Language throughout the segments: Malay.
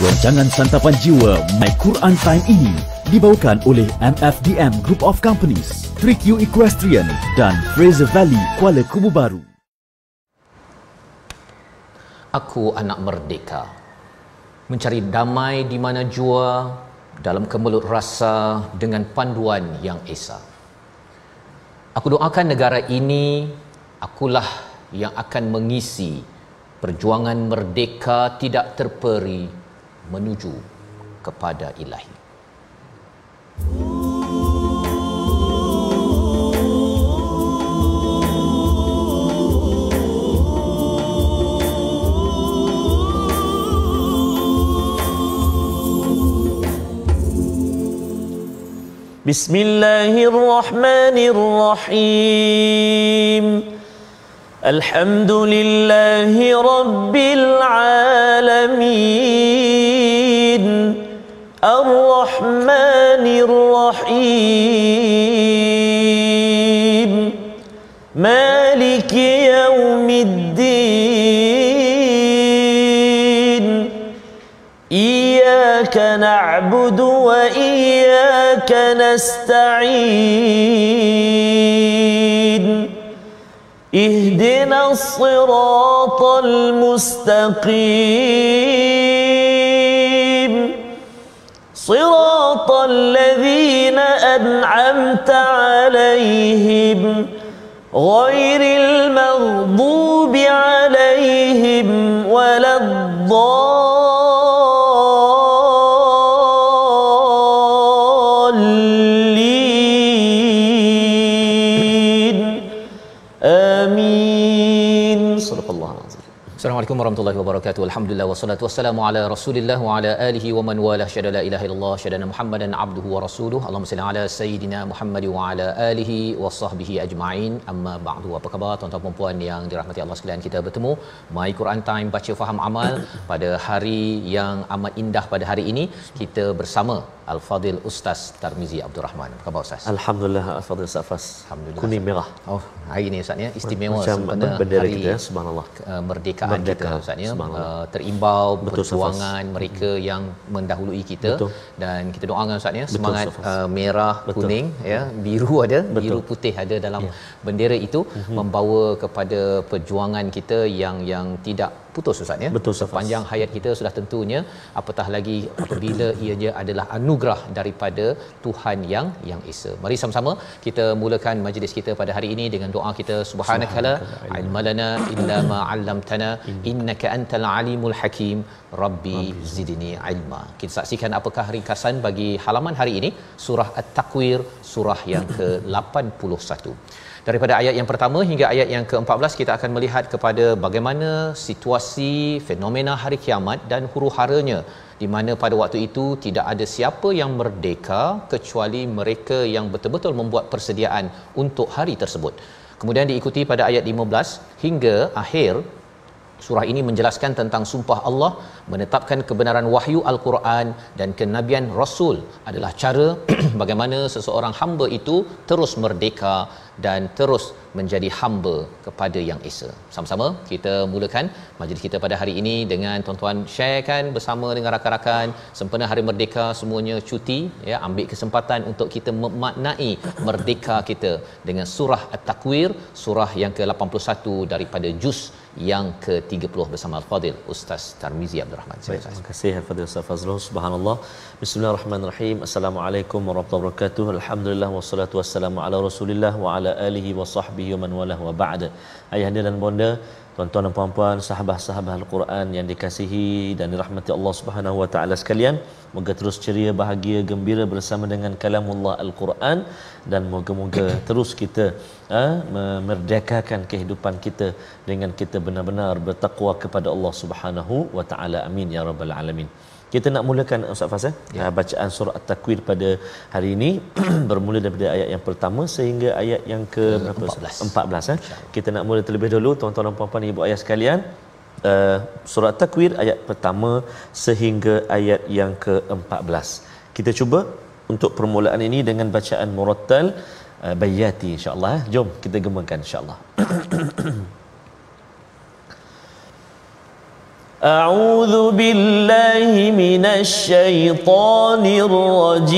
Rancangan Santapan Jiwa My Quran Time ini dibawakan oleh MFDM Group of Companies, 3Q Equestrian dan Fraser Valley, Kuala Kubu Baru. Aku anak merdeka, mencari damai di mana jua, dalam kemelut rasa dengan panduan yang esa. Aku doakan negara ini, akulah yang akan mengisi perjuangan merdeka tidak terperi menuju kepada Ilahi. Bismillahirrahmanirrahim. Alhamdulillahi Rabbil Alamin, Ar-Rahmanir Rahim, Maliki Yawmiddin. Iyyaka na'budu wa iyyaka nasta'in. اهدنا الصراط المستقيم صراط الذين أنعمت عليهم غير المغضوب عليهم ولا Assalamualaikum warahmatullahi wabarakatuh. Alhamdulillah wassalatu wassalamu ala Rasulillah wa ala alihi wa man wala syada la ilaha illallah syadana Muhammadan abduhu wa rasuluhu. Allahumma salli ala sayidina Muhammad wa ala alihi wa sahbihi ajma'in. Amma ba'du. Apa khabar tuan-tuan dan puan yang dirahmati Allah sekalian? Kita bertemu My Quran Time baca faham amal pada hari yang amat indah pada hari ini. Kita bersama Al-Fadil Ustaz Tarmizi Abdul Rahman. Apa khabar Ustaz? Alhamdulillah Al-Fadil Safas. Alhamdulillah. Kuning merah. Oh, hari ini Ustaz ya istimewa sempena bendera kita ya, subhanallah. Kemerdekaan kita Ustaz ya. Terimbau betul, perjuangan mereka yang mendahului kita. Betul. Dan kita doakan Ustaz ya, Betul, semangat merah, betul, kuning ya, biru ada, betul, biru putih ada dalam bendera itu membawa kepada perjuangan kita yang tidak putus Ustaz ya. Betul, sepanjang hayat kita sudah tentunya, apatah lagi apabila ianya adalah anugerah daripada Tuhan yang Esa. Mari sama-sama kita mulakan majlis kita pada hari ini dengan doa kita. Subhanakala ilmalana illa ma 'allamtana innaka antal alimul hakim. Rabbi zidni ilma. Kita saksikan apakah ringkasan bagi halaman hari ini, surah At-Takwir, surah yang ke-81. Daripada ayat yang pertama hingga ayat yang ke-14 kita akan melihat kepada bagaimana situasi fenomena hari kiamat dan huru-haranya, di mana pada waktu itu tidak ada siapa yang merdeka kecuali mereka yang betul-betul membuat persediaan untuk hari tersebut. Kemudian diikuti pada ayat 15 hingga akhir. Surah ini menjelaskan tentang sumpah Allah, menetapkan kebenaran wahyu Al-Quran dan kenabian Rasul adalah cara bagaimana seseorang hamba itu terus merdeka dan terus menjadi hamba kepada Yang Esa. Sama-sama kita mulakan majlis kita pada hari ini dengan tuan-tuan sharekan bersama dengan rakan-rakan. Sempena Hari Merdeka, semuanya cuti ya, ambil kesempatan untuk kita memaknai merdeka kita dengan surah At-Takwir, surah yang ke-81 daripada juz yang ke-30 bersama Al-Fadil Ustaz Tarmizi Abdul Rahman. Terima kasih Al-Fadil Ustaz Fazrul. Subhanallah. Bismillahirrahmanirrahim. Assalamualaikum warahmatullahi wabarakatuh. Alhamdulillah wassalatu wassalamu ala Rasulillah wa ala alihi wa sahbihi wa man walah wa ba'da. Ayahanda dan bonda, tuan-tuan dan puan-puan, sahabat-sahabat Al-Quran yang dikasihi dan dirahmati Allah Subhanahu wa taala sekalian, moga terus ceria, bahagia, gembira bersama dengan kalamullah Al-Quran, dan moga-moga terus kita memerdekakan kehidupan kita dengan kita benar-benar bertakwa kepada Allah Subhanahu wa taala. Amin ya rabbal alamin. Kita nak mulakan Ustaz Faz bacaan surah At-Takwir pada hari ini bermula daripada ayat yang pertama sehingga ayat yang ke-14. Kita nak mula terlebih dahulu tuan-tuan dan puan-puan, ibu ayah sekalian, surah At-Takwir ayat pertama sehingga ayat yang ke-14. Kita cuba untuk permulaan ini dengan bacaan murattal bayati insya-Allah. Jom kita gemakan insya-Allah. أعوذ بالله من الشيطان الرجيم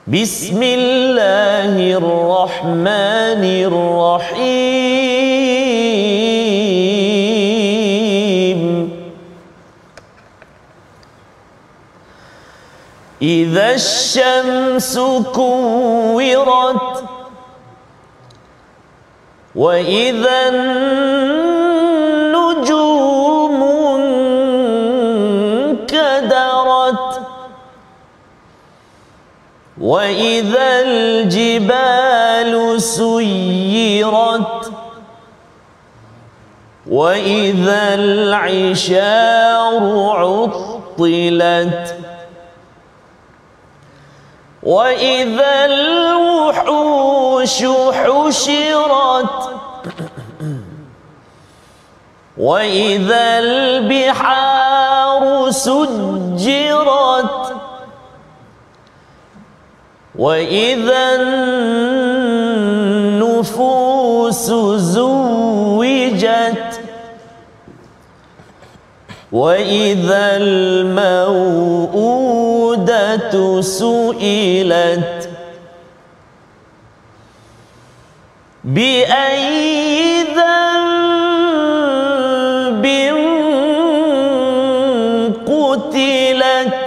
بسم الله الرحمن الرحيم إذا الشمس كورت وإذا النجوم انكدرت وإذا الجبال سيرت وإذا العشار عطلت وإذا الوحوش حشرت وإذا البحار سجرت وإذا النفوس زوجت وإذا الموءودة سئلت بأي ذنب قتلت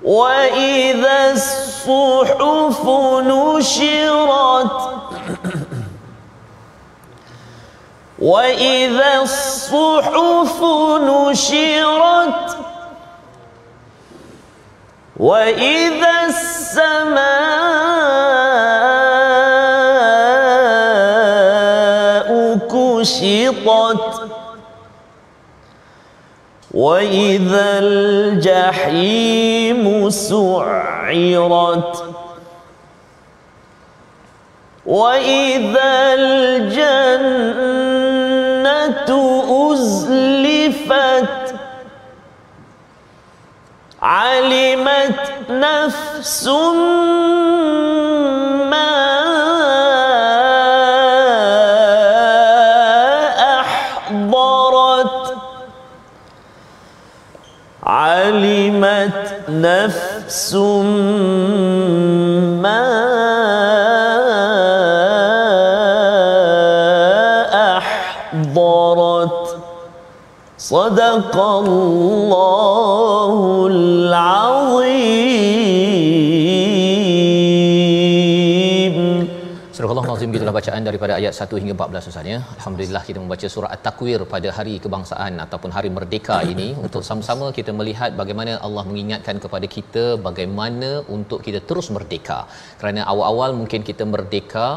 وإذا الصحف نشرت وإذا الصحف نشرت وإذا السماء كشطت وإذا الجحيم سعرت وإذا الجنة أزلفت علمت نفس ما أحضرت علمت نفس ما أحضرت صدق الله العظيم. Surah Al-Azim, gitulah bacaan daripada ayat 1 hingga 14 Ustaznya. Alhamdulillah kita membaca surah At-Takwir pada hari kebangsaan ataupun hari merdeka ini untuk sama-sama kita melihat bagaimana Allah mengingatkan kepada kita bagaimana untuk kita terus merdeka. Kerana awal-awal mungkin kita merdeka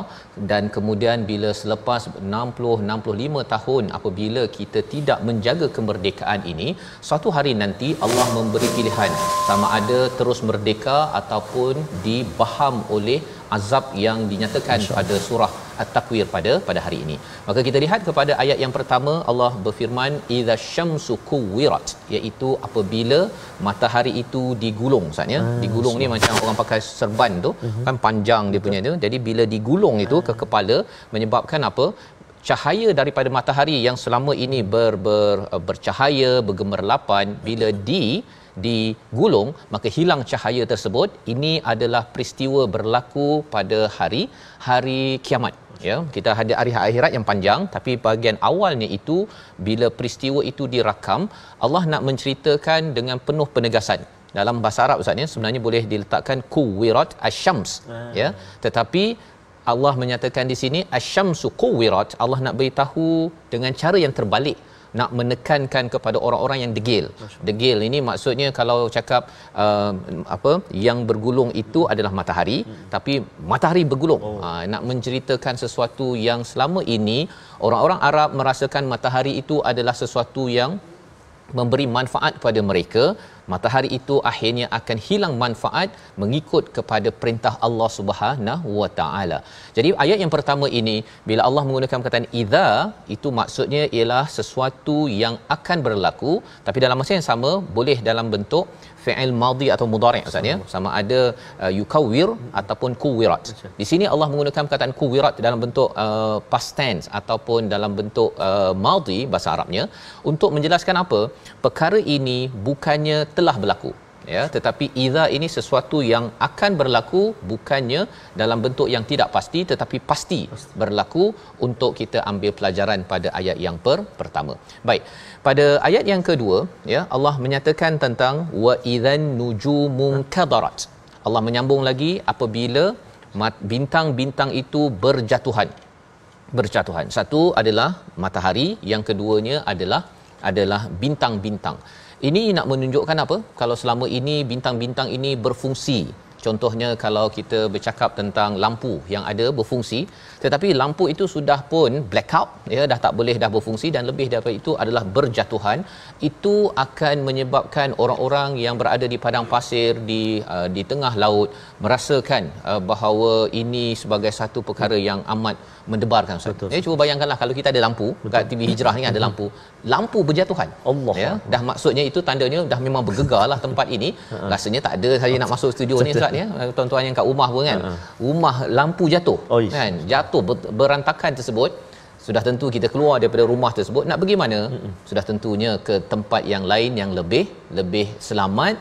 dan kemudian bila selepas 60-65 tahun apabila kita tidak menjaga kemerdekaan ini, suatu hari nanti Allah memberi pilihan sama ada terus merdeka ataupun dibaham oleh azab yang dinyatakan pada surah At-Takwir pada hari ini. Maka kita lihat kepada ayat yang pertama, Allah berfirman idza syamsu kuwirat, iaitu apabila matahari itu digulung. Maksudnya digulung ni macam orang pakai serban tu kan, panjang dia punya tu. Jadi bila digulung itu ke kepala menyebabkan apa? Cahaya daripada matahari yang selama ini bercahaya, bergemerlapan, bila digulung maka hilang cahaya tersebut. Ini adalah peristiwa berlaku pada hari kiamat, ya. Kita ada hari akhirat yang panjang, tapi bahagian awalnya itu bila peristiwa itu dirakam, Allah nak menceritakan dengan penuh penegasan. Dalam bahasa Arab Ustaz ni sebenarnya boleh diletakkan kuwirat asyams, ya, tetapi Allah menyatakan di sini asyamsu kuwirat. Allah nak beritahu dengan cara yang terbalik, nak menekankan kepada orang-orang yang degil. Degil ini maksudnya kalau cakap yang bergulung itu adalah matahari, tapi matahari bergulung. Nak menceritakan sesuatu yang selama ini orang-orang Arab merasakan matahari itu adalah sesuatu yang memberi manfaat kepada mereka. matahari itu akhirnya akan hilang manfaat mengikut kepada perintah Allah Subhanahu wa taala. Jadi ayat yang pertama ini bila Allah menggunakan perkataan idza, itu maksudnya ialah sesuatu yang akan berlaku, tapi dalam masa yang sama boleh dalam bentuk fi'il madhi atau mudhari' maksudnya sama ada yukawwir ataupun kuwirat. Di sini Allah menggunakan perkataan kuwirat dalam bentuk past tense ataupun dalam bentuk madhi bahasa Arabnya untuk menjelaskan apa? Perkara ini bukannya telah berlaku, ya, tetapi idza ini sesuatu yang akan berlaku, bukannya dalam bentuk yang tidak pasti tetapi pasti berlaku, untuk kita ambil pelajaran pada ayat yang pertama. Baik, pada ayat yang kedua, ya, Allah menyatakan tentang wa idzan nujumun kadarat. Allah menyambung lagi apabila bintang-bintang itu berjatuhan. Satu adalah matahari, yang keduanya adalah bintang-bintang. Ini nak menunjukkan apa? Kalau selama ini bintang-bintang ini berfungsi. Contohnya kalau kita bercakap tentang lampu yang ada berfungsi, tetapi lampu itu sudah pun blackout, ya, dah tak boleh dah berfungsi, dan lebih daripada itu adalah berjatuhan, itu akan menyebabkan orang-orang yang berada di padang pasir di tengah laut merasakan bahawa ini sebagai satu perkara yang amat mendebarkan. Cuba bayangkanlah kalau kita ada lampu kat TV Hijrah ni, ada lampu berjatuhan. Allah, ya, dah maksudnya itu tandanya dah memang bergegarlah tempat ini. Rasanya tak ada saya nak masuk studio ni Ustaz, ya. Tuan-tuan yang kat rumah pun kan, rumah lampu jatuh, kan, jatuh berantakan tersebut, sudah tentu kita keluar daripada rumah tersebut nak pergi mana? Sudah tentunya ke tempat yang lain yang lebih selamat,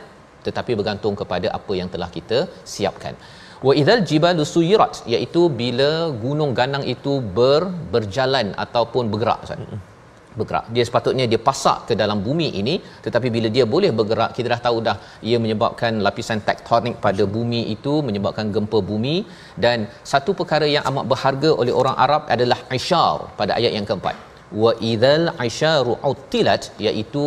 tetapi bergantung kepada apa yang telah kita siapkan. Wa idzal jibalu suyirat, iaitu bila gunung ganang itu berjalan ataupun bergerak, Ustaz. Bergerak, dia sepatutnya dia pasak ke dalam bumi ini, tetapi bila dia boleh bergerak, kita dah tahu dah ia menyebabkan lapisan tektonik pada bumi itu, menyebabkan gempa bumi. Dan satu perkara yang amat berharga oleh orang Arab adalah isyar pada ayat yang keempat. Wa idzal isyaru utilat, iaitu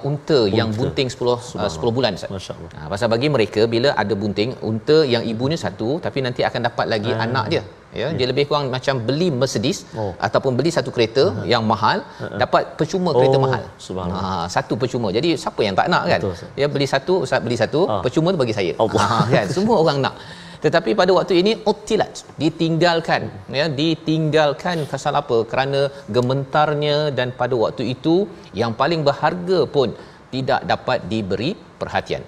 unta yang bunting 10 bulan, masyaallah. Pasal bagi mereka bila ada bunting unta yang ibunya satu, tapi nanti akan dapat lagi anak dia, ya. Dia lebih kurang macam beli Mercedes ataupun beli satu kereta yang mahal, dapat percuma kereta mahal. Satu percuma. Jadi siapa yang tak nak, kan? Ya, beli satu, Ustaz beli satu, percuma tu bagi saya. Kan, semua orang nak. Tetapi pada waktu ini utilat, ditinggalkan, ya, ditinggalkan. Pasal apa? Kerana gementarnya, dan pada waktu itu yang paling berharga pun tidak dapat diberi perhatian.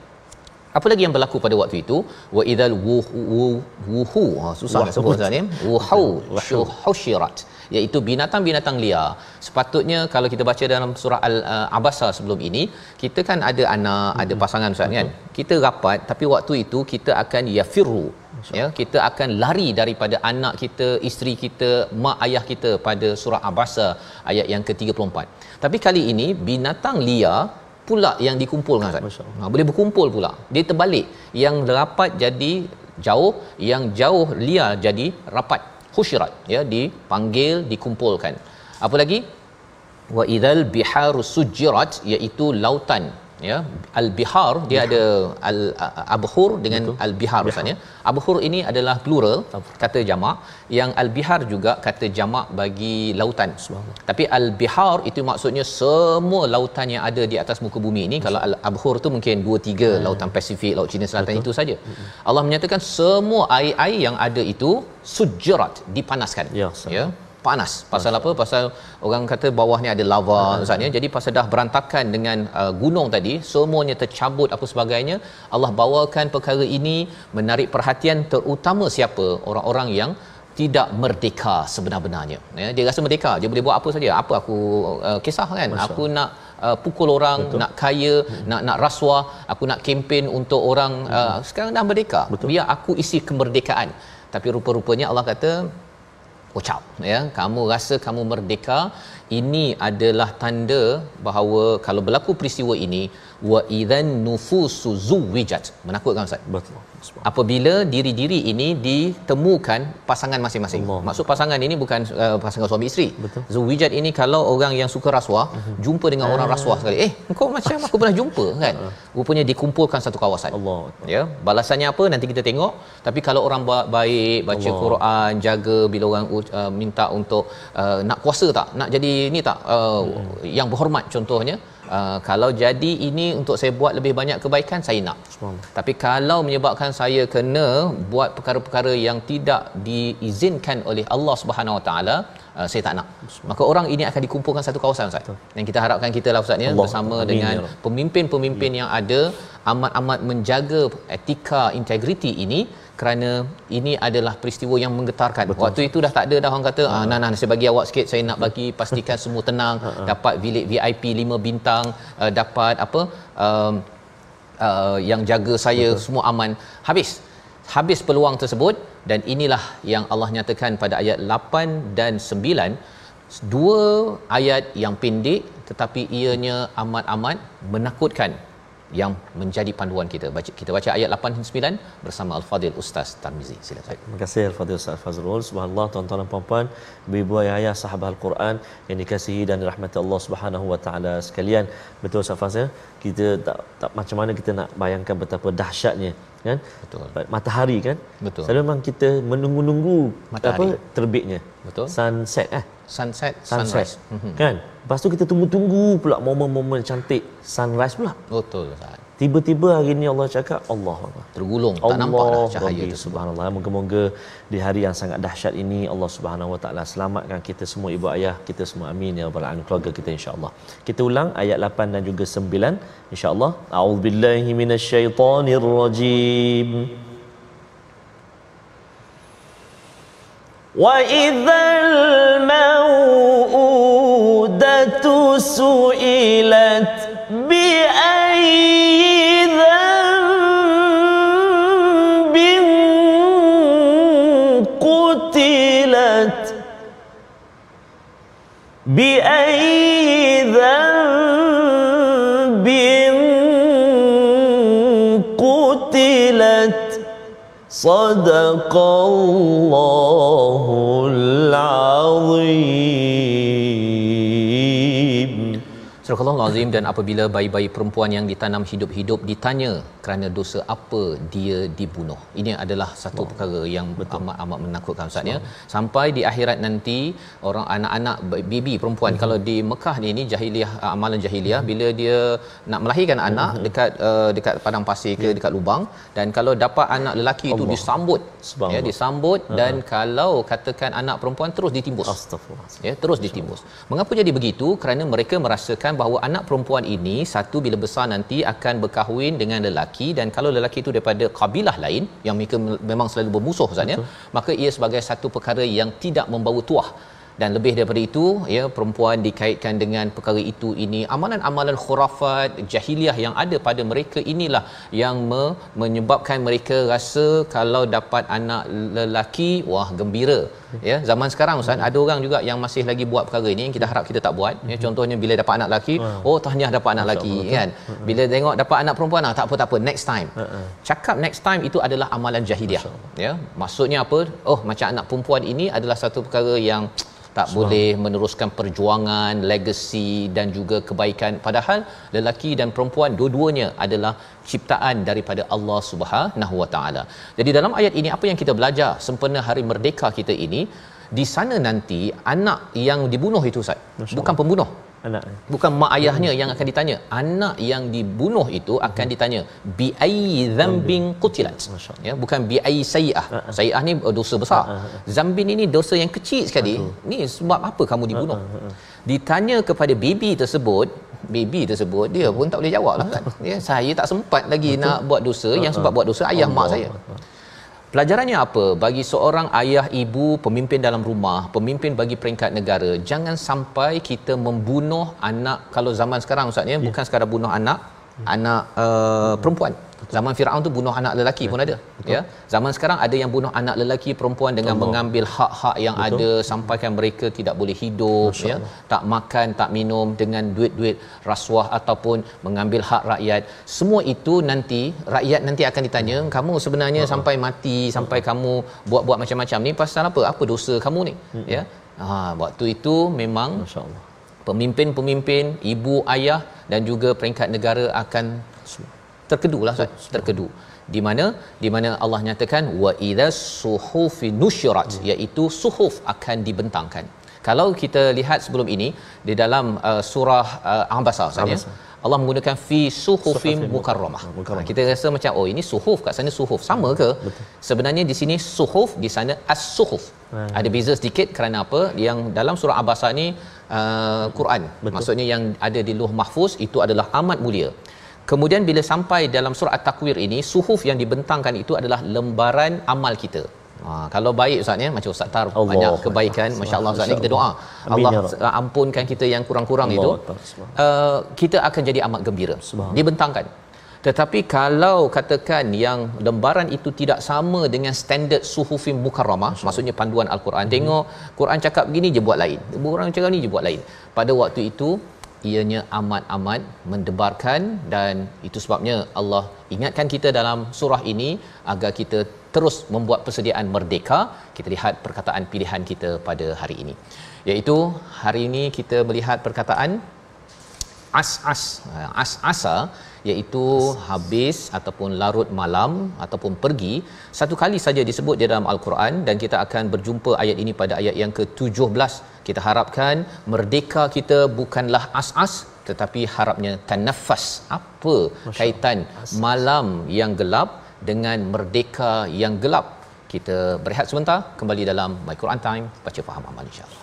Apa lagi yang berlaku pada waktu itu? Wa idzal wuhu, susah nak sebut ni, husyirat, iaitu binatang-binatang liar. Sepatutnya kalau kita baca dalam surah Al-Abasa sebelum ini, kita kan ada anak, ada pasangan, Ustaz, kan? Kita rapat, tapi waktu itu kita akan yafirru, ya, kita akan lari daripada anak kita, isteri kita, mak ayah kita, pada surah Abasa ayat yang ke-34. Tapi kali ini binatang liar pula yang dikumpulkan, Ustaz. Boleh berkumpul pula. Dia terbalik, yang rapat jadi jauh, yang jauh liar jadi rapat. Husyirat, ya, dipanggil, dikumpulkan. Apa lagi? Wa idzal biharu sujirat, iaitu lautan, ya. Al-bihar dia ada al-abhur dengan al-bihar, maksudnya abhur ini adalah plural, kata jamak, yang al-bihar juga kata jamak bagi lautan. Tapi al-bihar itu maksudnya semua lautan yang ada di atas muka bumi ini. Kalau al-abhur tu mungkin 2-3 lautan Pasifik, laut Cina Selatan, itu saja. Allah menyatakan semua air-air yang ada itu sujirat, dipanaskan, ya. Panas. Pasal apa? Pasal orang kata bawah ni ada lava, misalnya. Jadi pasal dah berantakan dengan gunung tadi, semuanya tercabut apa sebagainya. Allah bawakan perkara ini menarik perhatian terutama siapa? Orang-orang yang tidak merdeka sebenar-benarnya, ya. Dia rasa merdeka, dia boleh buat apa saja. Apa aku kisah, kan? Aku nak pukul orang, nak kaya, nak rasuah, aku nak kempen untuk orang. Sekarang dah merdeka, biar aku isi kemerdekaan. Tapi rupa-rupanya Allah kata, watch out, ya, kamu rasa kamu merdeka, ini adalah tanda bahawa kalau berlaku peristiwa ini, wa idzan nufusu zuwijat, menakutkan, Ustaz. Betul. Apabila diri-diri ini ditemukan pasangan masing-masing. Maksud pasangan ini bukan pasangan suami isteri. Zuwijat ini kalau orang yang suka rasuah jumpa dengan orang rasuah sekali, kau macam aku pernah jumpa, kan? Rupanya dikumpulkan satu kawasan. Ya, balasannya apa nanti kita tengok. Tapi kalau orang baik, baca Quran, jaga bila orang minta untuk nak kuasa tak, nak jadi ni tak, yang berhormat contohnya, Kalau jadi ini untuk saya buat lebih banyak kebaikan, saya nak. Tapi kalau menyebabkan saya kena buat perkara-perkara yang tidak diizinkan oleh Allah Subhanahu Wa Taala, saya tak nak. Maka orang ini akan dikumpulkan satu kawasan, Ustaz. Dan kita harapkan kita lah, Ustaz, ya, bersama dengan pemimpin-pemimpin yang ada amat-amat menjaga etika, integriti ini, kerana ini adalah peristiwa yang menggetarkan. Betul. Waktu itu dah tak ada dah orang kata nah saya bagi awak sikit, saya nak bagi pastikan semua tenang, dapat bilik VIP 5 bintang, dapat apa yang jaga saya. Betul. Semua aman. Habis peluang tersebut, dan inilah yang Allah nyatakan pada ayat 8 dan 9, dua ayat yang pendek tetapi ianya amat-amat menakutkan yang menjadi panduan kita. Kita baca ayat 8 dan 9 bersama Al-Fadhil Ustaz Tarmizi. Silakan. Terima kasih Al-Fadhil Ustaz Fazrul. Subhanallah, tuan-tuan dan puan-puan, ibu-ibu, ayah-ayah, sahabat Al-Quran yang dikasihi dan dirahmati Allah Subhanahu Wa Taala sekalian. Betul Ustaz Fazrul, kita tak macam mana kita nak bayangkan betapa dahsyatnya, kan? Betul. Matahari, kan? Betul. Selalu memang kita menunggu-nunggu matahari terbitnya. Betul. Sunset, sunrise. Kan? Lepas tu kita tunggu-tunggu pula momen-momen cantik sunrise pula. Betul, Ustaz. Tiba-tiba hari ni Allah cakap, Allah tergulung, tak nampak dah cahaya itu. Subhanallah. Moga-moga di hari yang sangat dahsyat ini Allah Subhanahu Wa Taala selamatkan kita semua, ibu ayah kita semua, amin ya rabbal alamin, keluarga kita insya-Allah. Kita ulang ayat 8 dan juga 9 insya-Allah. A'udzubillahi minasyaitonirrajim. Wa idzal mau'udatu su'ilat bi ayyi dhanbin qutilat bi ayyi dhanbin qutilat Sadaqallahul Azim. Surah Al-Azim. Dan apabila bayi-bayi perempuan yang ditanam hidup-hidup ditanya kerana dosa apa dia dibunuh, ini adalah satu perkara yang amat menakutkan, Ustaz, ya. Sampai di akhirat nanti, orang anak-anak baby perempuan, kalau di Mekah ni jahiliah, amalan jahiliah, bila dia nak melahirkan anak dekat padang pasir ke dekat lubang, dan kalau dapat anak lelaki itu disambut, ya, disambut, dan kalau katakan anak perempuan terus ditimbus. Astagfirullah. Ya, terus ditimbus. Mengapa jadi begitu? Kerana mereka merasakan bahawa anak perempuan ini satu bila besar nanti akan berkahwin dengan lelaki, dan kalau lelaki itu daripada kabilah lain yang mereka memang selalu bermusuh, Ustaz, ya, maka ia sebagai satu perkara yang tidak membawa tuah. Dan lebih daripada itu, ya, perempuan dikaitkan dengan perkara itu ini, amalan-amalan khurafat jahiliah yang ada pada mereka inilah yang menyebabkan mereka rasa kalau dapat anak lelaki, wah, gembira. Ya, zaman sekarang, Ustaz, ada orang juga yang masih lagi buat perkara ini yang kita harap kita tak buat, ya. Contohnya bila dapat anak lelaki, oh, tahniah dapat anak lelaki, kan. Bila tengok dapat anak perempuan, tak apa next time. Cakap next time itu adalah amalan jahiliah, ya. Maksudnya apa? Oh, macam anak perempuan ini adalah satu perkara yang tak boleh meneruskan perjuangan, legasi dan juga kebaikan, padahal lelaki dan perempuan dua-duanya adalah ciptaan daripada Allah Subhanahu Wa Taala. Jadi dalam ayat ini apa yang kita belajar sempena hari merdeka kita ini, di sana nanti anak yang dibunuh itu, Ustaz, bukan pembunuh. Anak, bukan mak ayahnya yang akan ditanya. Anak yang dibunuh itu akan ditanya bi ayyi dzambin qutilat, ya, bukan bi ayyi sayi'ah. Sayi'ah ni dosa besar. Zambin ini dosa yang kecil sekali. Ni sebab apa kamu dibunuh? Ditanya kepada baby tersebut dia pun tak boleh jawab lah, kan. Ya, saya tak sempat lagi nak buat dosa, yang sebab buat dosa ayah mak saya. Pelajarannya apa? Bagi seorang ayah, ibu, pemimpin dalam rumah, pemimpin bagi peringkat negara, jangan sampai kita membunuh anak. Kalau zaman sekarang, Ustaz, ya, bukan sekadar bunuh anak perempuan. Zaman Firaun tu bunuh anak lelaki pun ada. Betul. Ya. Zaman sekarang ada yang bunuh anak lelaki perempuan dengan mengambil hak-hak yang ada, sampaikan mereka tidak boleh hidup, ya, tak makan, tak minum, dengan duit-duit rasuah ataupun mengambil hak rakyat. Semua itu nanti rakyat nanti akan ditanya, kamu sebenarnya sampai mati, sampai kamu buat-buat macam-macam ni pasal apa? Apa dosa kamu ni? Ya. Waktu itu memang pemimpin-pemimpin, ibu, ayah dan juga peringkat negara akan terkedulah, terkedu. Di mana Allah nyatakan wa idza suhufi nusyirat, iaitu suhuf akan dibentangkan. Kalau kita lihat sebelum ini di dalam surah Abasa saja, Allah menggunakan fi suhufim mukarramah. Kita rasa macam ini suhuf, kat sana suhuf, sama ke? Betul. Sebenarnya di sini suhuf, di sana as-suhuf. Ada beza sedikit kerana apa? Yang dalam surah Abasa ni Quran. Betul. Maksudnya yang ada di Lauh Mahfuz itu adalah amat mulia. Kemudian bila sampai dalam surah At-Takwir ini, suhuf yang dibentangkan itu adalah lembaran amal kita. Kalau baik Ustaz ya, macam Ustaz Tar banyak kebaikan, masya-Allah Ustaz ni kita doa Allah ampunkan kita yang kurang-kurang itu, kita akan jadi amat gembira, dibentangkan. Tetapi kalau katakan yang lembaran itu tidak sama dengan standard suhufim mukarramah, maksudnya panduan Al-Quran, tengok Quran cakap begini je buat lain, orang cakap ni je buat lain, pada waktu itu ianya amat-amat mendebarkan. Dan itu sebabnya Allah ingatkan kita dalam surah ini agar kita terus membuat persediaan merdeka. Kita lihat perkataan pilihan kita pada hari ini, iaitu hari ini kita melihat perkataan as-asa, iaitu habis ataupun larut malam ataupun pergi. Satu kali saja disebut di dalam Al-Quran, dan kita akan berjumpa ayat ini pada ayat yang ke-17. Kita harapkan merdeka kita bukanlah as-as, tetapi harapnya tanafas. Apa kaitan malam yang gelap dengan merdeka yang gelap? Kita berehat sebentar, kembali dalam My Quran Time, baca faham amal insya-Allah.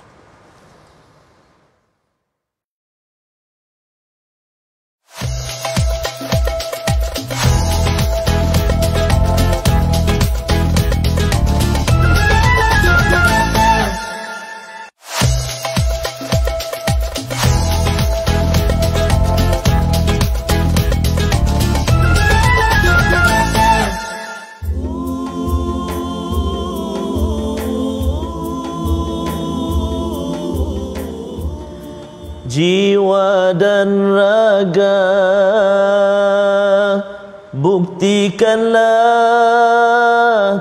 Jiwa dan raga, buktikanlah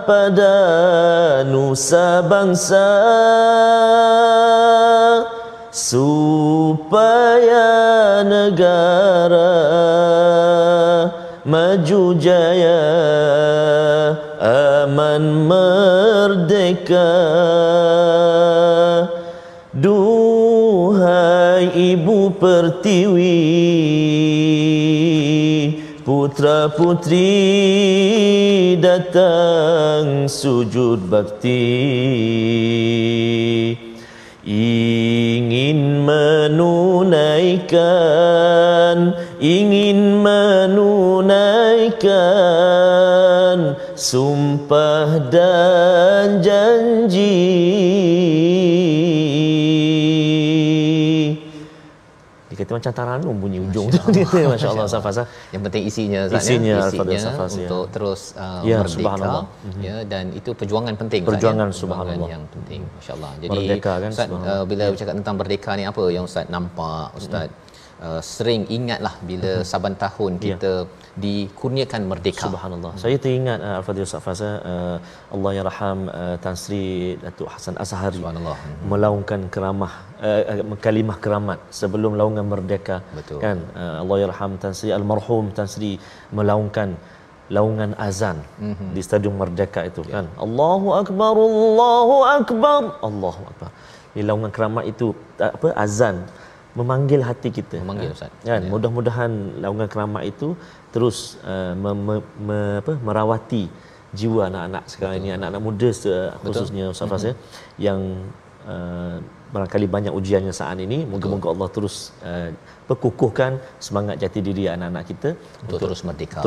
pada nusa bangsa, supaya negara maju jaya, aman merdeka. Duhai Ibu Pertiwi, putra putri datang sujud bakti, ingin menunaikan sumpah dan janji. Dikata macam taranum bunyi ujung tu. Masya-Allah Safas. Yang penting isinya untuk terus merdeka, ya, dan itu perjuangan penting, perjuangan subhanallah yang penting, masya-Allah. Jadi merdeka, kan, Ustaz, bila bercakap tentang merdeka ni, apa yang Ustaz nampak, Ustaz sering ingatlah bila saban tahun kita dikurniakan merdeka. Subhanallah. Saya teringat Al-Fadhil Safas, Allah yarham Tan Sri Datuk Hasan Azhari melaungkan kalimah keramat sebelum laungan merdeka. Betul. Kan, Allah yarham Tan Sri almarhum Tan Sri melaungkan laungan azan di Stadium Merdeka itu, kan. Allahu akbar, Allahu akbar, Allahu akbar. Di laungan keramat itu azan memanggil hati kita. Memanggil, Ustaz. Kan, ya. Mudah-mudahan laungan keramat itu terus merawati jiwa anak-anak sekarang ini, anak-anak muda khususnya Ustaz ya, yang barangkali banyak ujiannya saat ini. Moga-moga Allah terus perkukuhkan semangat jati diri anak-anak kita untuk terus merdeka,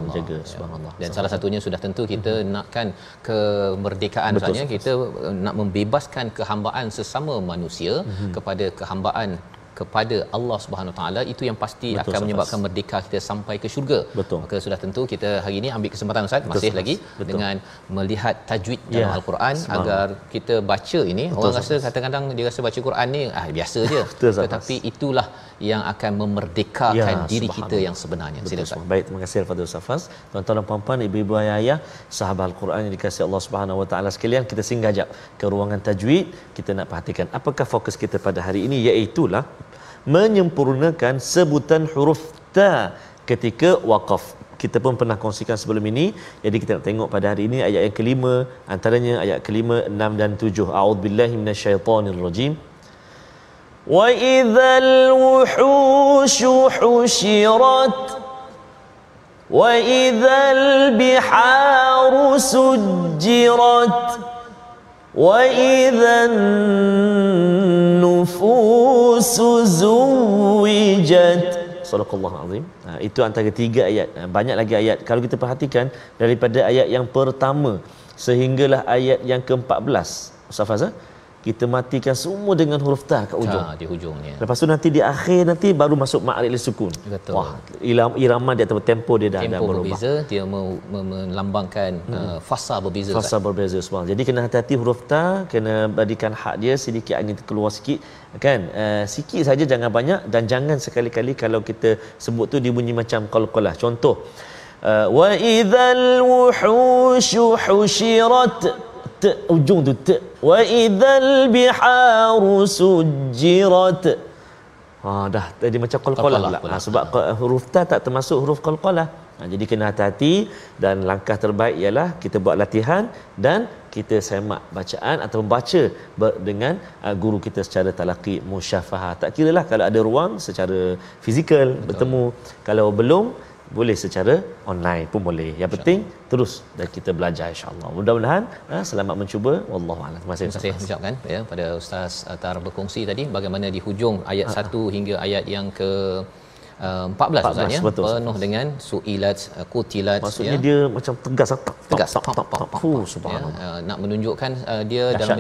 menjaga, subhanallah. Dan salah satunya sudah tentu kita nakkan kemerdekaan, misalnya kita nak membebaskan kehambaan sesama manusia kepada kehambaan kepada Allah Subhanahu taala, itu yang pasti akan menyebabkan merdeka kita sampai ke syurga. Maka sudah tentu kita hari ini ambil kesempatan, Ustaz, masih lagi dengan melihat tajwid dalam Al-Quran, agar kita baca ini. Orang rasa kadang-kadang dia rasa baca Quran ni biasa je, tetapi itulah yang akan memerdekakan diri kita yang sebenarnya. Silakan. Baik, terima kasih Al-Fadhil Safas. Tuan-tuan dan puan-puan, ibu-ibu ayah, sahabat Al-Quran yang dikasihi Allah Subhanahu wa taala sekalian, kita singgah jap ke ruangan tajwid. Kita nak perhatikan apakah fokus kita pada hari ini, iaitu menyempurnakan sebutan huruf ta ketika waqaf. kita pun pernah kongsikan sebelum ini. Jadi kita nak tengok pada hari ini ayat yang kelima, antaranya ayat kelima, 6 dan 7. A'udzubillahi minasyaitonirrajim. Wa idzal wuhushu husyirat wa idzal biharu sujjirat wa idzan nufusu zuwijat. Sadaqallahu azim. Itu antara 3 ayat. Banyak lagi ayat. Kalau kita perhatikan daripada ayat yang pertama sehinggalah ayat yang ke-14, Ustaz Fazal, kita matikan semua dengan huruf ta kat ujung. Di hujungnya. Lepas tu nanti di akhir nanti baru masuk ma'rif sukun. Betul. Wah, irama dia atau tempo dia dah tempo berubah. berbeza, dia melambangkan fasa berbeza. Fasa berbeza semua. Jadi kena hati-hati huruf ta, kena berikan hak dia sedikit, angin keluar sikit kan. Sikit saja, jangan banyak, dan jangan sekali-kali kalau kita sebut tu dia bunyi macam qalqalah. Contoh, wa idzal wuhushu husyirat, ujung tu wa idzal biharu sujjirat. Dah jadi macam qalqalah pula. Sebab huruf ta tak termasuk huruf qalqalah. Jadi kena hati-hati, dan langkah terbaik ialah kita buat latihan dan kita semak bacaan atau membaca dengan guru kita secara talaqi musyafahah. Tak kiralah kalau ada ruang secara fizikal bertemu, kalau belum boleh secara online pun boleh. Yang penting terus dan kita belajar, insya-Allah. Mudah-mudahan selamat mencuba. Wallahu a'lam. Terima kasih ucapkan pada Ustaz Tar berkongsi tadi bagaimana di hujung ayat 1 hingga ayat yang ke 14 Ustaz ya, penuh dengan suilat, qutilat. Maksudnya dia macam tegas. Subhanallah. Nak menunjukkan dia dalam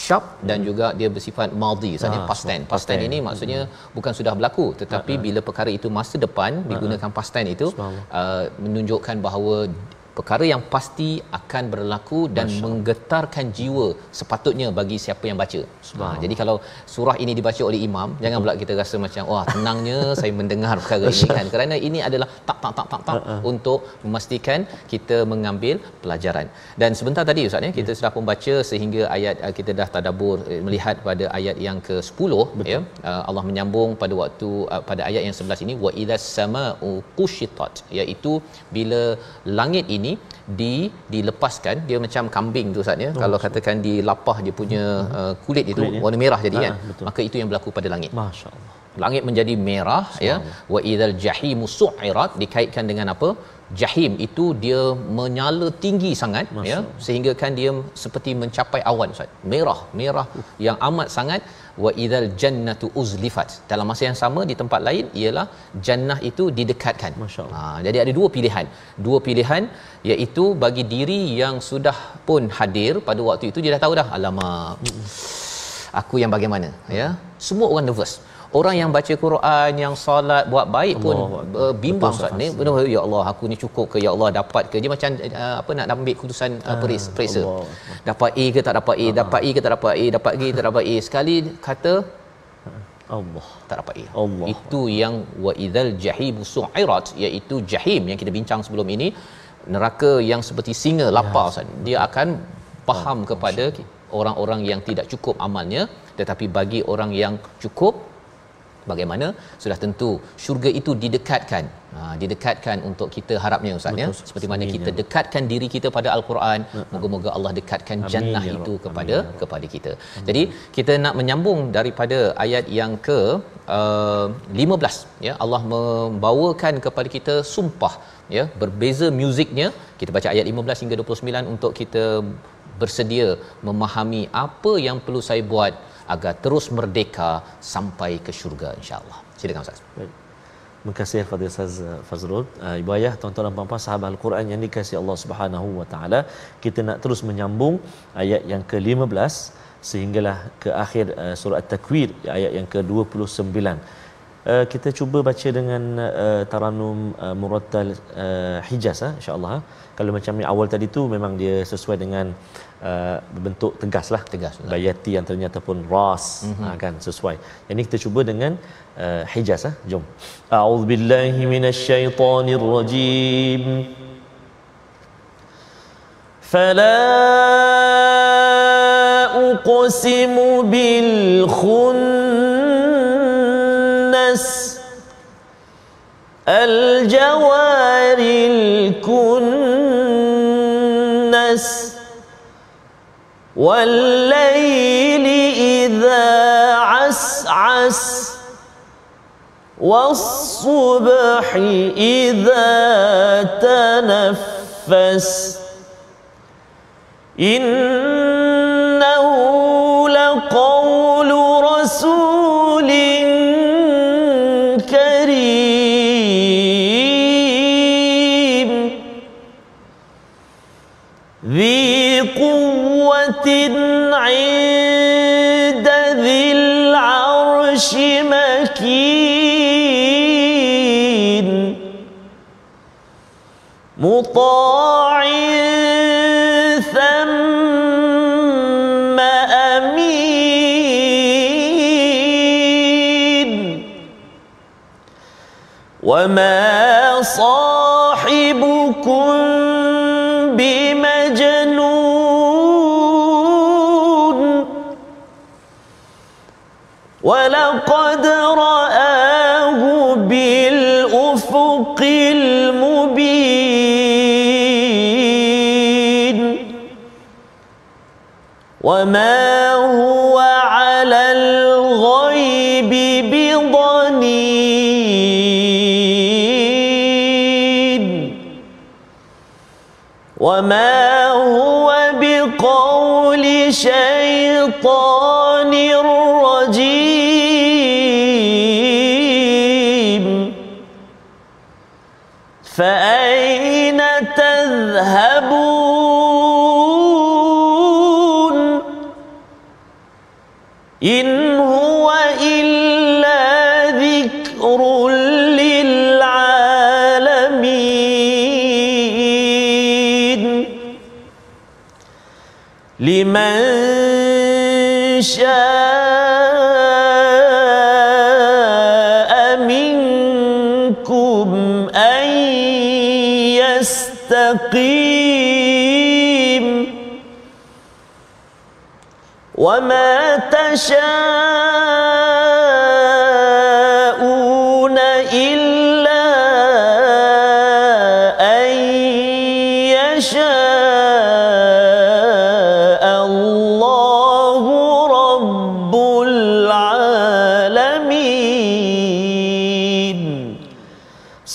sharp dan juga dia bersifat madhi Ustaz ya, past tense. Past tense ini maksudnya bukan sudah berlaku, tetapi bila perkara itu masa depan digunakan past tense itu menunjukkan bahawa perkara yang pasti akan berlaku dan menggetarkan jiwa sepatutnya bagi siapa yang baca. Jadi kalau surah ini dibaca oleh imam, jangan pula kita rasa macam wah tenangnya saya mendengar perkara ini kan, kerana ini adalah tak untuk memastikan kita mengambil pelajaran. Dan sebentar tadi Ustaz ya, kita sudah membaca sehingga ayat kita dah tadabbur melihat pada ayat yang ke-10 ya. Allah menyambung pada waktu pada ayat yang 11 ini, wa idzas samaa'u qushitat, iaitu bila langit ini dilepaskan, dia macam kambing tu Ustaz ya. Kalau katakan dilapah dia punya kulit itu warna merah jadi kan. Maka itu yang berlaku pada langit. Masya-Allah. Langit menjadi merah ya. Wa idzal jahimu su'irat, dikaitkan dengan apa? Jahim itu dia menyala tinggi sangat ya, sehingga kan dia seperti mencapai awan Ustaz. Merah yang amat sangat. Wa idzal jannatu uzlifat, dalam masa yang sama di tempat lain ialah jannah itu didekatkan. Jadi ada dua pilihan iaitu bagi diri yang sudah pun hadir pada waktu itu, dia dah tahu dah, alamak aku yang bagaimana ya. Semua orang nervous. Orang yang baca Quran, yang solat, buat baik pun bimbang Ustaz ni, benar, ya Allah aku ni cukup ke, ya Allah dapat ke, dia macam nak ambil keputusan periksa. Dapat A ke tak dapat A, dapat A ke tak dapat A, dapat A tak dapat A. Sekali kata Allah tak dapat A. Itu yang wa idzal jahimu su'irat, iaitu jahim yang kita bincang sebelum ini, neraka yang seperti singa lapar Ustaz. Dia akan faham kepada orang-orang yang tidak cukup amalnya, tetapi bagi orang yang cukup, bagaimana? Sudah tentu syurga itu didekatkan untuk kita harapnya Ustaz ya. Seperti mana kita dekatkan diri kita pada Al-Quran, moga-moga Allah dekatkan jannah itu kepada kita. Jadi kita nak menyambung daripada ayat yang ke 15 ya. Allah membawakan kepada kita sumpah ya, berbeza muziknya. Kita baca ayat 15 hingga 29 untuk kita bersedia memahami apa yang perlu saya buat agar terus merdeka sampai ke syurga, insya-Allah. Silakan Ustaz. Baik. Terima kasih kepada Ustaz Fazrul. Ibu ayah, tuan-tuan dan puan-puan sahabat Al-Quran yang dikasihi Allah Subhanahu wa taala, kita nak terus menyambung ayat yang ke-15 sehinggalah ke akhir surah At-Takwir, ayat yang ke-29. Kita cuba baca dengan taranum murattal Hijaz insya-Allah. Kalau macam ni awal tadi tu memang dia sesuai dengan bentuk tegas bayati antaranya ataupun ras kan sesuai. Ini kita cuba dengan Hijaz jom. A'udzubillahi minasyaitonirrajim. Fala uqsimu bil khunnas al jawar الكنس والليل إذا عسعس والصبح إذا تنفس إنه لقول رسول كريم ذي قوة عند ذي العرش مكين مطاع ثم أمين وما صاحبكم بمجنون ولقد رآه بالأفق المبين وما هو على الغيب بضنين وما هو بقول شيطان رجيم فأين تذهبون إن هو إلا ذكر للعالمين لمن شاء منكم أن يستقيم وما تشاءون إلا أن يشاء الله رب العالمين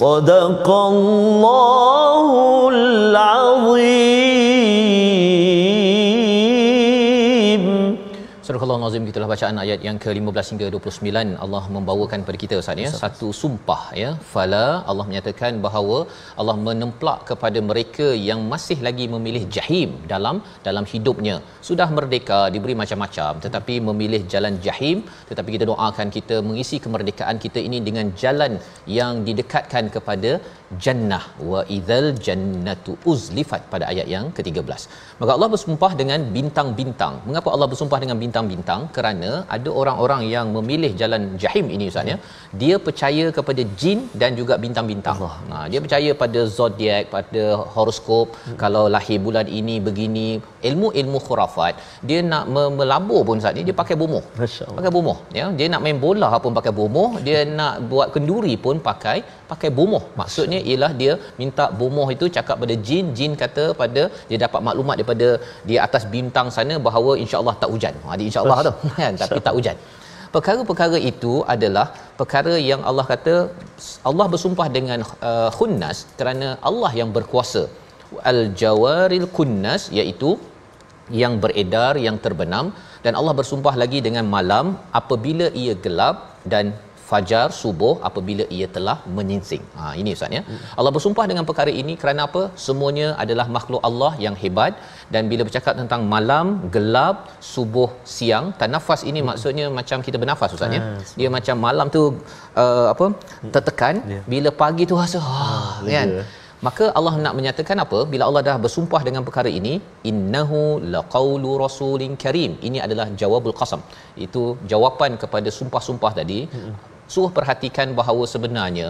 صدق الله العظيم. Surah Al-Nazim, gitulah bacaan ayat yang ke-15 hingga 29. Allah membawakan kepada kita Ustaz ya satu sumpah ya. Fala, Allah menyatakan bahawa Allah menemplak kepada mereka yang masih lagi memilih jahim dalam hidupnya. Sudah merdeka, diberi macam-macam tetapi memilih jalan jahim. Tetapi kita doakan kita mengisi kemerdekaan kita ini dengan jalan yang didekatkan kepada jannah. Wa idzal jannatu uzlifat pada ayat yang ke-13. Maka Allah bersumpah dengan bintang-bintang. Mengapa Allah bersumpah dengan bintang-bintang? Kerana ada orang-orang yang memilih jalan jahim ini Ustaz ya. Dia percaya kepada jin dan juga bintang-bintang. Dia percaya pada zodiak, pada horoskop. Kalau lahir bulan ini begini, ilmu-ilmu khurafat. Dia nak melabur pun Ustaz ni dia pakai bomoh. Pakai bomoh ya. Dia nak main bola pun pakai bomoh, dia nak buat kenduri pun pakai bomoh. Maksudnya ialah dia minta bomoh itu cakap pada jin, jin kata pada dia dapat maklumat daripada di atas bintang sana bahawa insya-Allah tak hujan. Dia insya-Allah tu kan, tapi tak hujan. Perkara-perkara itu adalah perkara yang Allah kata Allah bersumpah dengan khunnas kerana Allah yang berkuasa. Al-jawaril kunnas, iaitu yang beredar, yang terbenam. Dan Allah bersumpah lagi dengan malam apabila ia gelap dan fajar subuh apabila ia telah menyingsing. Ini Ustaz ya. Allah bersumpah dengan perkara ini kerana apa? Semuanya adalah makhluk Allah yang hebat. Dan bila bercakap tentang malam, gelap, subuh, siang, tanafas ini maksudnya macam kita bernafas Ustaz ya. Dia macam malam tu tertekan, bila pagi tu rasa kan. Maka Allah nak menyatakan apa? Bila Allah dah bersumpah dengan perkara ini, innahu laqaulu rasulin karim. Ini adalah jawabul qasam. Itu jawapan kepada sumpah-sumpah tadi. Suruh perhatikan bahawa sebenarnya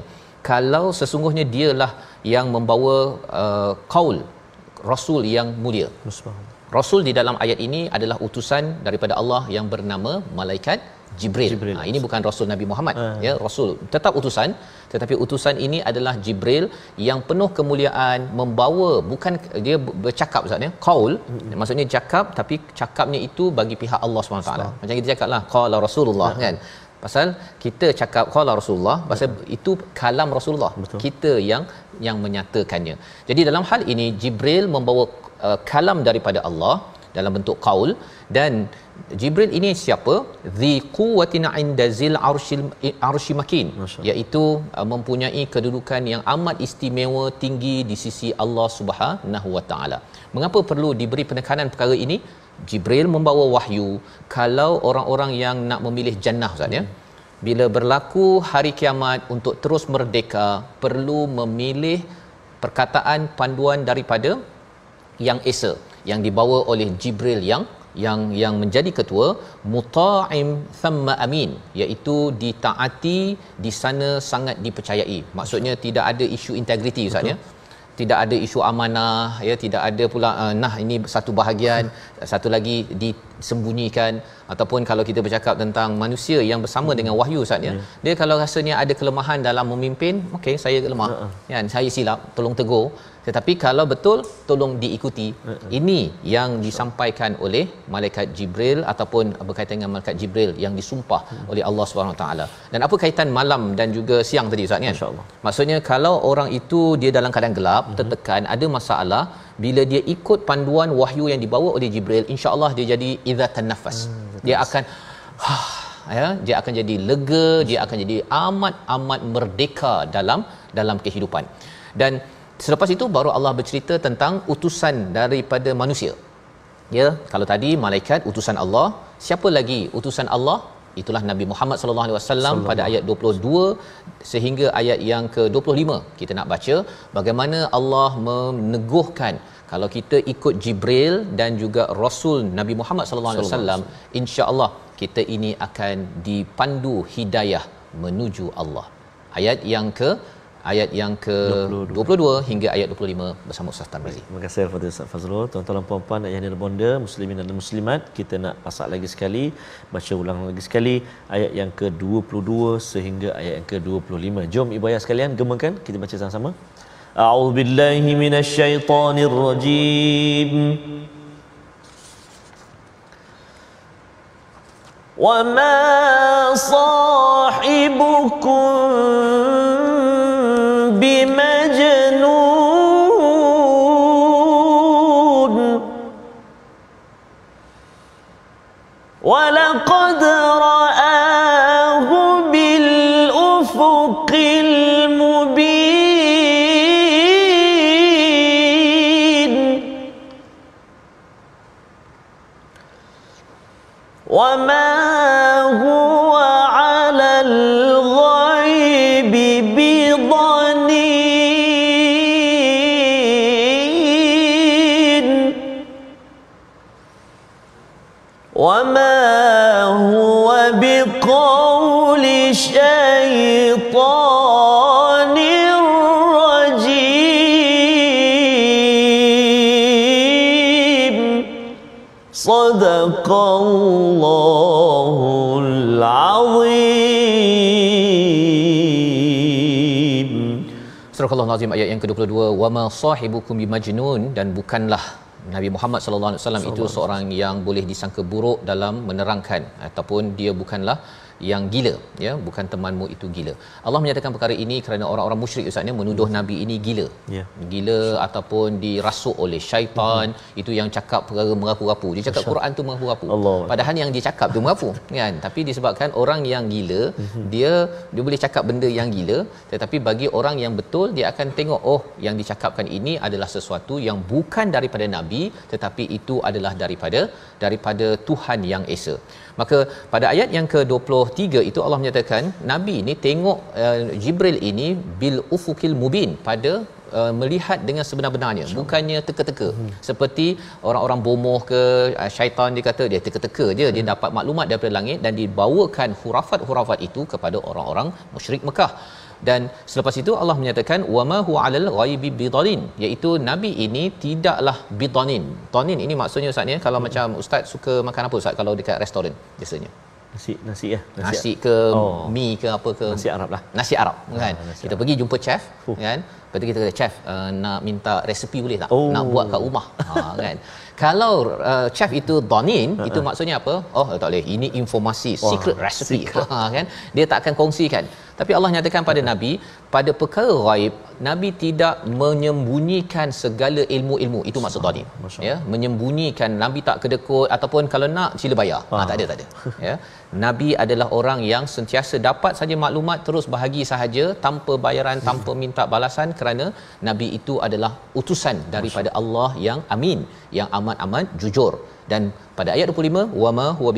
kalau sesungguhnya dialah yang membawa qaul rasul yang mulia. Rasul di dalam ayat ini adalah utusan daripada Allah yang bernama malaikat Jibril. Ini bukan Rasul Nabi Muhammad, ya, Rasul tetap utusan, tetapi utusan ini adalah Jibril yang penuh kemuliaan, membawa, bukan dia bercakap Ustaz ya, qaul, maksudnya cakap, tapi cakapnya itu bagi pihak Allah SWT. Macam kita cakaplah qala Rasulullah, kan, pasal kita cakap qala Rasulullah, pasal itu kalam Rasulullah. Betul. Kita yang menyatakannya. Jadi dalam hal ini Jibril membawa kalam daripada Allah dalam bentuk qaul, dan Jibril ini siapa? Dzi quwwatin 'inda zil arsyil makin, iaitu mempunyai kedudukan yang amat istimewa, tinggi di sisi Allah Subhanahu wa taala. Mengapa perlu diberi penekanan perkara ini? Jibril membawa wahyu. Kalau orang-orang yang nak memilih jannah Ustaz ya, bila berlaku hari kiamat untuk terus merdeka, perlu memilih perkataan panduan daripada yang esa, yang dibawa oleh Jibril yang menjadi ketua, muta'im thumma amin, iaitu ditaati, di sana sangat dipercayai. Maksudnya tidak ada isu integriti Ustaz ya, tidak ada isu amanah ya, tidak ada pula ini satu bahagian, satu lagi disembunyikan. Ataupun kalau kita bercakap tentang manusia yang bersama dengan wahyu Ustaz ya, dia kalau rasanya ada kelemahan dalam memimpin, okey, saya lemah kan, saya silap, tolong tegur. Tetapi kalau betul, tolong diikuti. Ini yang disampaikan oleh malaikat Jibril, ataupun berkaitan dengan malaikat Jibril yang disumpah oleh Allah SWT. Dan apa kaitan malam dan juga siang tadi Ustaz kan? InsyaAllah. Maksudnya kalau orang itu dia dalam keadaan gelap, tertekan, ada masalah, bila dia ikut panduan wahyu yang dibawa oleh Jibril, insya-Allah dia jadi idzatan nafas. Dia akan dia akan jadi lega, dia akan jadi amat merdeka dalam kehidupan. Dan selepas itu baru Allah bercerita tentang utusan daripada manusia. Ya, kalau tadi malaikat utusan Allah, siapa lagi utusan Allah? Itulah Nabi Muhammad sallallahu alaihi wasallam pada ayat 22 sehingga ayat yang ke-25. Kita nak baca bagaimana Allah meneguhkan kalau kita ikut Jibril dan juga Rasul Nabi Muhammad sallallahu alaihi wasallam, insya-Allah kita ini akan dipandu hidayah menuju Allah. Ayat yang ke-22 hingga ayat 25 bersama Ustaz Tarmizi. Terima kasih kepada Ustaz Fazrul. Tuan-tuan dan puan-puan yang dirahmati bonda, muslimin dan muslimat, kita nak pasak lagi sekali, baca ulang lagi sekali ayat yang ke-22 sehingga ayat yang ke-25. Jom ibu ayah sekalian gemakan, kita baca sama-sama. A'udzubillahi minasyaitonirrajim. Wa ma sahibukum بمجنون ولقد رآه بالأفق المبين وما هو على الغيب وما هو بقول شيطان رجيم صدق الله العظيم. Surah Al-Azim ayat yang ke-22, wama sahibukum bimajnun, dan bukanlah Nabi Muhammad sallallahu alaihi wasallam itu seorang yang boleh disangka buruk dalam menerangkan, ataupun dia bukanlah yang gila, ya, bukan temanmu itu gila. Allah menyatakan perkara ini kerana orang-orang musyrik Ustaz ni menuduh Nabi ini gila. Gila ataupun dirasuk oleh syaitan, itu yang cakap perkara merapu-rapu. Dia cakap Quran tu merapu-rapu. Padahal yang dia cakap tu merapu, kan? Tapi disebabkan orang yang gila, dia boleh cakap benda yang gila, tetapi bagi orang yang betul, dia akan tengok, oh, yang dicakapkan ini adalah sesuatu yang bukan daripada Nabi, tetapi itu adalah daripada Tuhan yang Esa. Maka pada ayat yang ke-23 itu Allah menyatakan Nabi ini tengok Jibril ini bil ufukil mubin, pada melihat dengan sebenar-benarnya, bukannya teka-teka. Seperti orang-orang bomoh ke syaitan, dia kata dia teka-teka je, dia dapat maklumat daripada langit dan dibawakan hurafat-hurafat itu kepada orang-orang musyrik Mekah. Dan selepas itu Allah menyatakan wama huwa 'alal ghaibi bidalin, iaitu Nabi ini tidaklah bidanin. Danin ini maksudnya Ustaz ni, kalau macam Ustaz suka makan apa Ustaz kalau dekat restoran biasanya? Nasi ya. Nasi ke mi ke apa ke? Nasi Arab lah. Nasi Arab kan. Nasi kita Arab. pergi jumpa chef kan. Lepas tu kita kata chef nak minta resepi boleh tak? Nak buat kat rumah. Kan. Kalau chef itu dhanin, itu maksudnya apa? Oh tak boleh. Ini informasi, secret recipe kan. Dia tak akan kongsikan. Tapi Allah nyatakan pada Nabi, pada perkara ghaib, Nabi tidak menyembunyikan segala ilmu-ilmu. Itu maksud dhanin. Ya, menyembunyikan. Nabi tak kedekut ataupun kalau nak sila bayar. Tak ada. Ya. Nabi adalah orang yang sentiasa dapat saja maklumat terus bahagi sahaja tanpa bayaran, tanpa minta balasan, kerana Nabi itu adalah utusan daripada Allah yang amin, yang amat-amat jujur. Dan pada ayat 25, wama huwa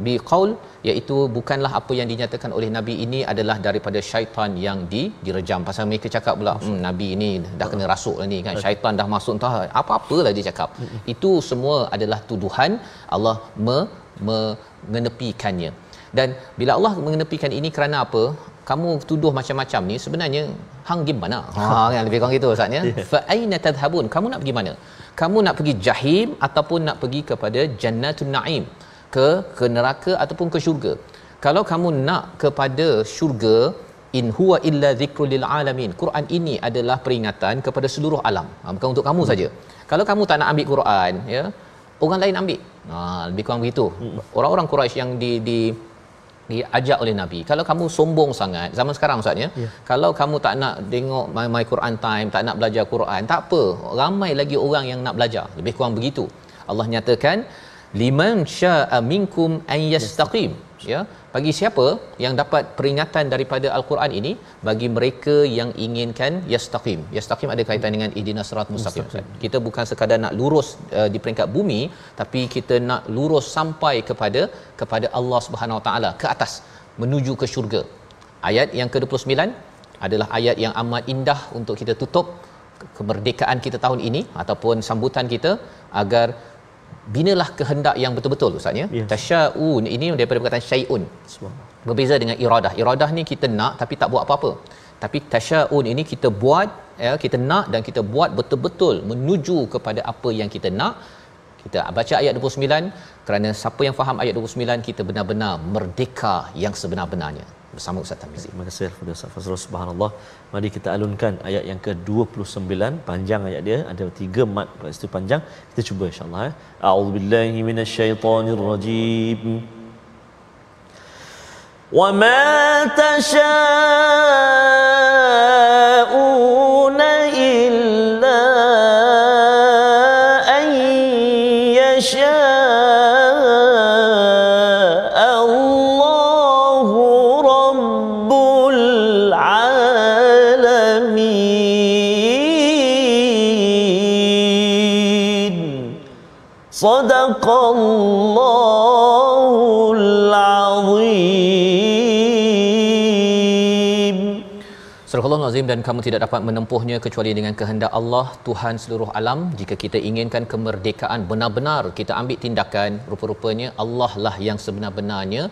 biqaul, iaitu bukanlah apa yang dinyatakan oleh Nabi ini adalah daripada syaitan yang direjam. Pasal mereka cakap pula Nabi ini dah kena rasuk lah ni kan, syaitan dah masuk, entah apa-apalah dia cakap. Itu semua adalah tuduhan. Allah mengenepikannya. Dan bila Allah mengenepikan ini kerana apa? Kamu tuduh macam-macam ni, sebenarnya hang pergi mana? Kan lebih kurang gitu Ustaz ya. Fa aina tadhhabun? Kamu nak pergi mana? Kamu nak pergi jahim ataupun nak pergi kepada jannatun naim, ke neraka ataupun ke syurga? Kalau kamu nak kepada syurga, in huwa illa dzikrul lil alamin. Quran ini adalah peringatan kepada seluruh alam. Bukan untuk kamu saja. Kalau kamu tak nak ambil Quran ya, orang lain ambil. Lebih kurang begitu. Orang-orang Quraisy yang diajak oleh Nabi. Kalau kamu sombong sangat zaman sekarang Ustaz ya, kalau kamu tak nak tengok my Quran time, tak nak belajar Quran, tak apa, ramai lagi orang yang nak belajar. Lebih kurang begitu. Allah nyatakan liman syaa'a minkum an yastaqim, ya, bagi siapa yang dapat peringatan daripada al-Quran ini, bagi mereka yang inginkan yastaqim. Yastaqim ada kaitan dengan ihdinas siratal mustaqim. Kita bukan sekadar nak lurus di peringkat bumi, tapi kita nak lurus sampai kepada Allah Subhanahu Wa Taala, ke atas, menuju ke syurga. Ayat yang ke-29 adalah ayat yang amat indah untuk kita tutup kemerdekaan kita tahun ini ataupun sambutan kita, agar binalah kehendak yang betul-betul Ustaz ya. Tasya'un ini daripada perkataan syai'un. Berbeza dengan iradah. Iradah ni kita nak tapi tak buat apa-apa. Tapi tasya'un ini kita buat, ya, kita nak dan kita buat betul-betul menuju kepada apa yang kita nak. Kita baca ayat 29, kerana siapa yang faham ayat 29, kita benar-benar merdeka yang sebenar-benarnya. Bersama Ustaz Tarmizi. Terima kasih kepada Ustaz Fazrul. Subhanallah. Mari kita alunkan ayat yang ke-29. Panjang ayat dia, ada 3 mat, lepas itu panjang. Kita cuba insya-Allah ya. A'udzubillahi minasyaitonirrajim. Wa ma tasha'una illa an yasha Sadaqallahul Azim. Surah Al-Azim, dan kamu tidak dapat menempuhnya kecuali dengan kehendak Allah, Tuhan seluruh alam. Jika kita inginkan kemerdekaan benar-benar, kita ambil tindakan, rupa-rupanya Allah lah yang sebenar-benarnya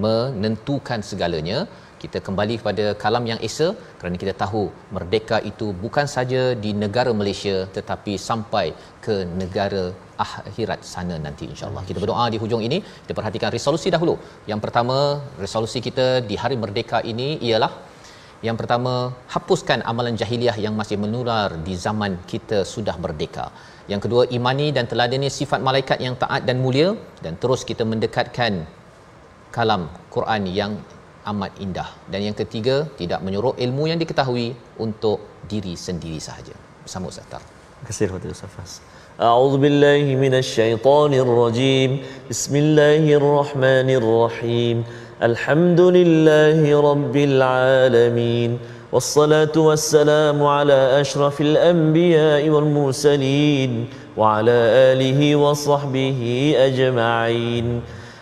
menentukan segalanya. Kita kembali kepada kalam yang esa, kerana kita tahu merdeka itu bukan saja di negara Malaysia, tetapi sampai ke negara akhirat sana nanti insya-Allah. Kita berdoa di hujung ini. Kita perhatikan resolusi dahulu. Yang pertama, resolusi kita di hari merdeka ini ialah, yang pertama, hapuskan amalan jahiliah yang masih menular di zaman kita sudah merdeka. Yang kedua, imani dan teladani sifat malaikat yang taat dan mulia, dan terus kita mendekatkan kalam Quran yang amat indah. Dan yang ketiga, tidak menyuruh ilmu yang diketahui untuk diri sendiri sahaja. Bersama Ustaz Tar. Terima kasih kepada Ustaz Faz. A'udzu billahi minasyaitonir rajim. Bismillahirrahmanirrahim. Alhamdulillahi rabbil alamin. Wassalatu wassalamu ala asyrafil anbiya'i wal mursalin wa ala alihi wa sahbihi ajma'in.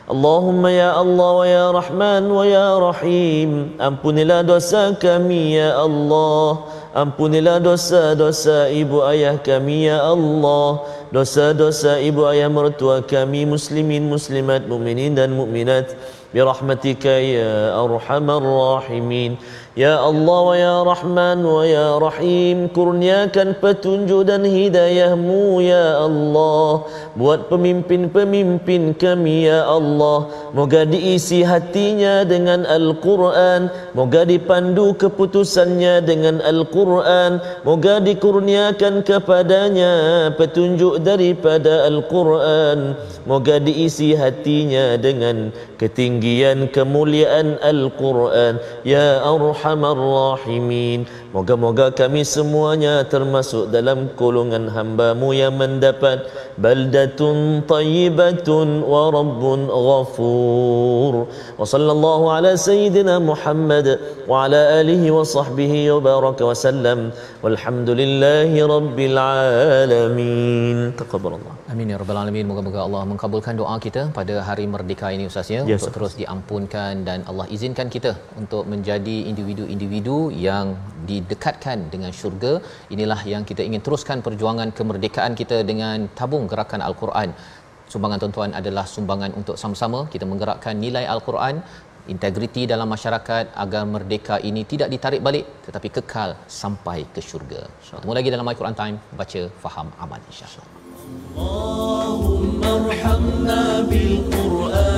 Allahumma ya Allah wa ya Rahman wa ya Rahim, ampunilah dosa kami ya Allah, ampunilah dosa-dosa ibu ayah kami ya Allah, dosa-dosa ibu ayah mertua kami, muslimin muslimat, mukminin dan mukminat, birahmatika ya arhamar rahimin. Ya Allah wa ya Rahman wa ya Rahim, kurniakan petunjuk dan hidayah-Mu ya Allah buat pemimpin-pemimpin kami ya Allah. Moga diisi hatinya dengan Al-Quran, moga dipandu keputusannya dengan Al-Quran, moga dikurniakan kepadanya petunjuk daripada Al-Quran, moga diisi hatinya dengan ketinggian kemuliaan Al-Quran ya Arhamar Rahimin. Moga-moga kami semuanya termasuk dalam golongan hamba-Mu yang mendapat baldatun tayyibatun wa rabbun ghafur. Wa sallallahu ala sayyidina Muhammad wa ala alihi wa sahbihi wa baraka wa sallam, walhamdulillahi rabbil alamin. Taqabbalallah. Amin ya rabbal alamin. Moga-moga Allah mengabulkan doa kita pada hari merdeka ini Ustaz ya, untuk terus diampunkan dan Allah izinkan kita untuk menjadi individu-individu yang didekatkan dengan syurga. Inilah yang kita ingin teruskan perjuangan kemerdekaan kita dengan tabung gerakan Al-Quran. Sumbangan tuan-tuan adalah sumbangan untuk sama-sama kita menggerakkan nilai Al-Quran, integriti dalam masyarakat agar merdeka ini tidak ditarik balik tetapi kekal sampai ke syurga. Ketemu lagi dalam My Quran Time, baca, faham, amal insya-Allah. Allahumma arhamna bil Quran.